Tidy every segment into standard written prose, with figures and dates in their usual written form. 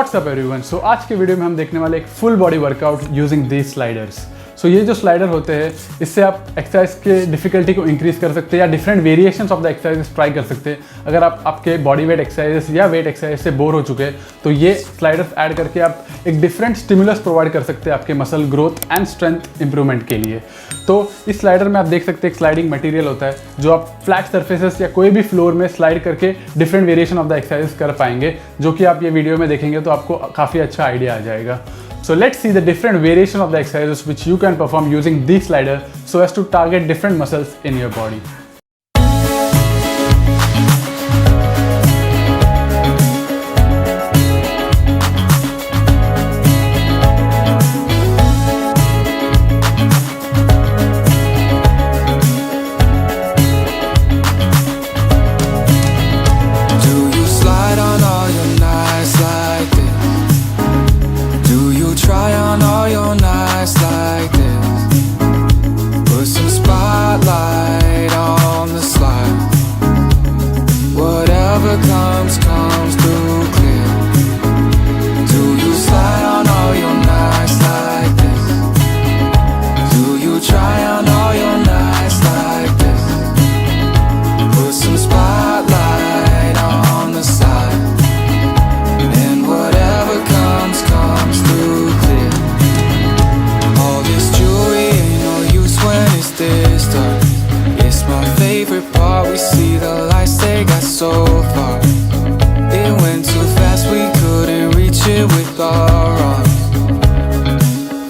WhatsApp everyone. सो आज के video में हम देखने वाले एक full body workout using these sliders. So ये जो स्लाइडर होते हैं इससे आप एक्सरसाइज के डिफिकल्टी को इंक्रीज कर सकते हैं या different variations of the exercises try कर सकते हैं। अगर आप आपके बॉडी वेट एक्सरसाइजेस या वेट एक्सरसाइज से बोर हो चुके हैं तो ये स्लाइडर्स ऐड करके आप एक डिफरेंट स्टिमुलस प्रोवाइड कर सकते हैं आपके muscle growth and strength improvement के लिए। तो इस स्लाइडर में आप देख सकते हैं एक स्लाइडिंग मटेरियल होता है जो आप फ्लैट सर्फेसेस या कोई भी फ्लोर में स्लाइड करके different variation of the exercises कर पाएंगे, जो कि आप ये वीडियो में देखेंगे तो आपको काफ़ी अच्छा आइडिया आ जाएगा। So let's see the different variation of the exercises which you can perform using this slider so as to target different muscles in your body. Try on all your nights like this. Put some spotlight on the slide. Whatever comes, comes through clear. Do you slide on all your nights like this? Do you try on all your nights like this? Put some spotlight on the slide. And whatever comes, comes through. This dark. It's my favorite part. We see the lights, they got so far. It went too fast, we couldn't reach it with our arms.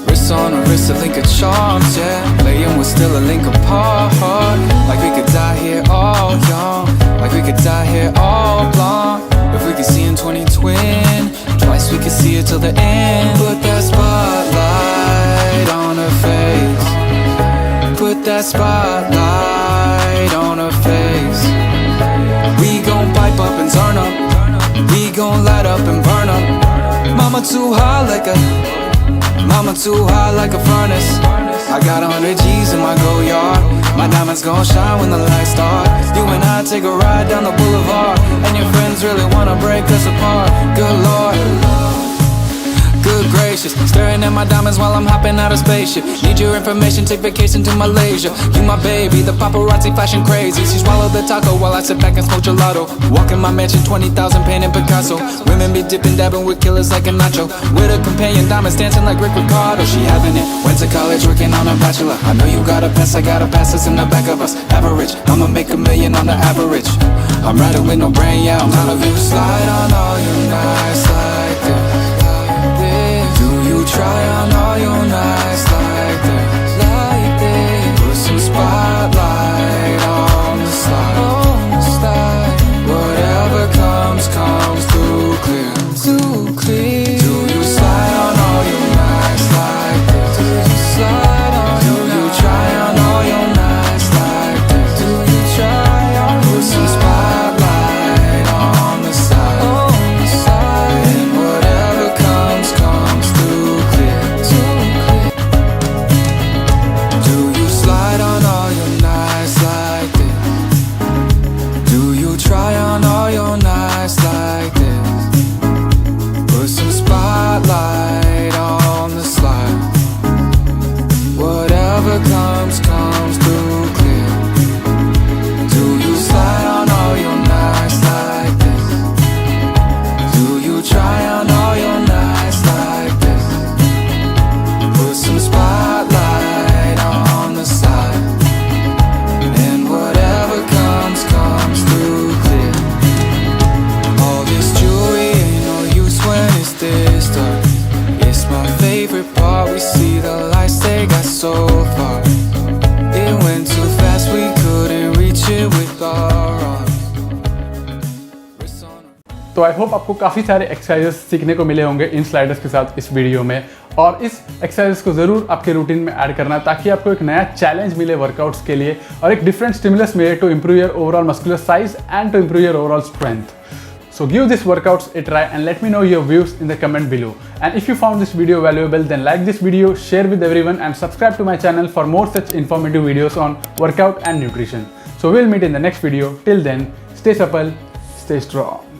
Wrist on a wrist, a link of charms, yeah. Playing with still a link apart. Like we could die here all young. Like we could die here all blonde. If we could see in 2020, twice we could see it till the end. Put that spotlight on her face. Put that spotlight on her face. We gon' pipe up and turn up. We gon' light up and burn up. Mama too hot like a furnace. I got 100 G's in my go yard. My diamonds gon' shine when the lights start. You and I take a ride down the boulevard, and your friends really wanna break us apart. Good Lord, good gracious, staring at my diamonds while I'm hopping out of spaceship. Need your information, take vacation to Malaysia. You my baby, the paparazzi flashing crazy. She swallowed the taco while I sit back and smoke gelato. Walk in my mansion, 20,000 painting Picasso. Women be dipping, dabbing with killers like a nacho. With a companion, diamonds dancing like Rick Ricardo. She having it, went to college working on a bachelor. I know you got a pass, I got a pass, it's in the back of us. Average, I'ma make $1 million on the average. I'm riding with no brain, yeah, I'm none of you. Slide on all your nights like this. Try on all your nights like this, like this. Put some spotlight on the slide, Whatever comes, comes through clear, too clear. Do you slide on all your nights like this? Do you slide on your nights? Do you try on all your nights like this? Do you try on? Put some spotlight on the side, and whatever comes, comes through. Try on all your nights like this. Put some spotlight on the slide. Whatever comes, comes through clear. Do you slide on all your nights like this? Do you try on all your nights like this? Put some spotlight on the side. And whatever comes, comes through. This dark. It's my favorite part. We see the lights, they got so far. It went too fast, we couldn't reach it with our arms. तो I hope आपको काफ़ी सारे exercises सीखने को मिले होंगे इन sliders के साथ इस वीडियो में, और इस एक्सरसाइजेस को ज़रूर आपके रूटीन में ऐड करना ताकि आपको एक नया चैलेंज मिले वर्कआउट्स के लिए और एक डिफरेंट स्टिमुलस मिले to improve your overall muscular size and to improve your overall strength. So give these workouts a try and let me know your views in the comment below. And if you found this video valuable, then like this video, share with everyone and subscribe to my channel for more such informative videos on workout and nutrition. So we'll meet in the next video. Till then, stay supple, stay strong.